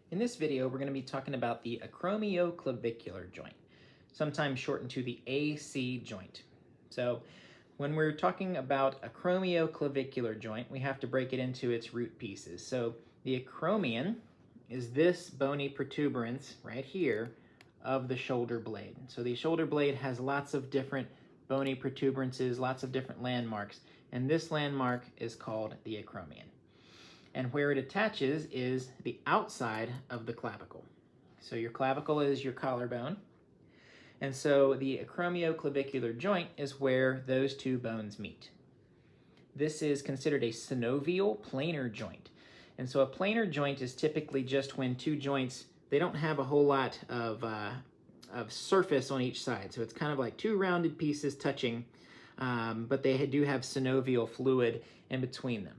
In this video, we're going to be talking about the acromioclavicular joint, sometimes shortened to the AC joint. So when we're talking about acromioclavicular joint, we have to break it into its root pieces. So the acromion is this bony protuberance right here of the shoulder blade. So the shoulder blade has lots of different bony protuberances, lots of different landmarks, and this landmark is called the acromion. And where it attaches is the outside of the clavicle. So your clavicle is your collarbone. And so the acromioclavicular joint is where those two bones meet. This is considered a synovial planar joint. And so a planar joint is typically just when two joints, they don't have a whole lot of surface on each side. So it's kind of like two rounded pieces touching, but they do have synovial fluid in between them.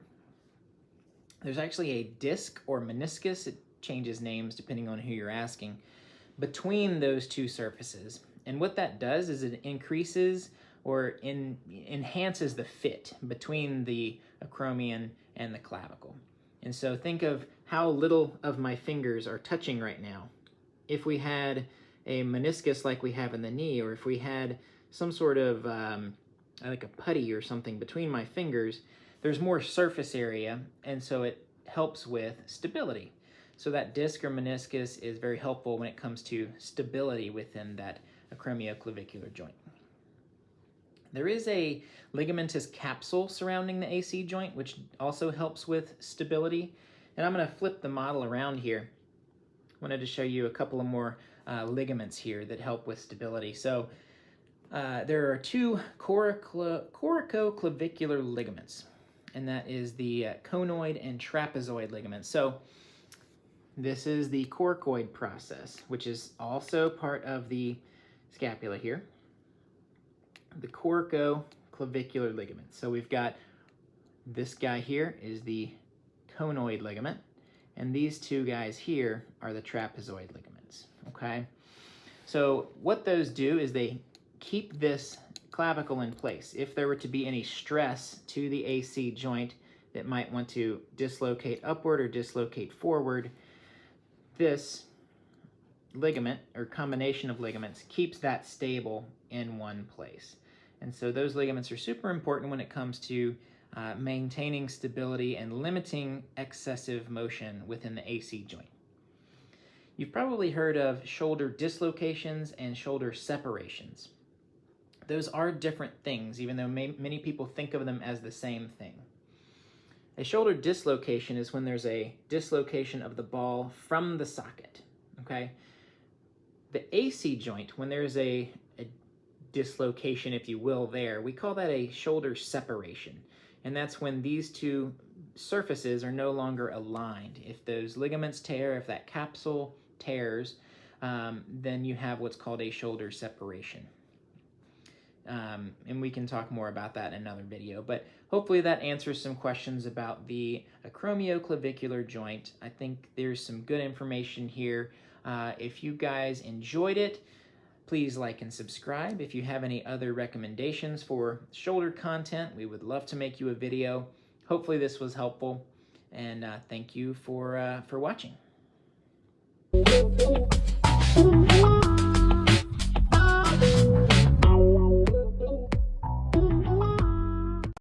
There's actually a disc or meniscus, it changes names depending on who you're asking, between those two surfaces. And what that does is it increases or enhances the fit between the acromion and the clavicle. And so think of how little of my fingers are touching right now. If we had a meniscus like we have in the knee, or if we had some sort of like a putty or something between my fingers, there's more surface area, and so it helps with stability. So that disc or meniscus is very helpful when it comes to stability within that acromioclavicular joint. There is a ligamentous capsule surrounding the AC joint, which also helps with stability. And I'm going to flip the model around here. I wanted to show you a couple of more ligaments here that help with stability. So there are two coracoclavicular ligaments, and that is the conoid and trapezoid ligaments. So this is the coracoid process, which is also part of the scapula here. The coracoclavicular ligament. So we've got this guy here is the conoid ligament, and these two guys here are the trapezoid ligaments, okay? So what those do is they keep this clavicle in place. If there were to be any stress to the AC joint that might want to dislocate upward or dislocate forward, this ligament or combination of ligaments keeps that stable in one place. And so those ligaments are super important when it comes to maintaining stability and limiting excessive motion within the AC joint. You've probably heard of shoulder dislocations and shoulder separations. Those are different things, even though many people think of them as the same thing. A shoulder dislocation is when there's a dislocation of the ball from the socket, okay? The AC joint, when there's a dislocation, if you will, there, we call that a shoulder separation. And that's when these two surfaces are no longer aligned. If those ligaments tear, if that capsule tears, then you have what's called a shoulder separation. And we can talk more about that in another video, but hopefully that answers some questions about the acromioclavicular joint. I think there's some good information here. If you guys enjoyed it, please like and subscribe. If you have any other recommendations for shoulder content, we would love to make you a video. Hopefully this was helpful, and thank you for watching.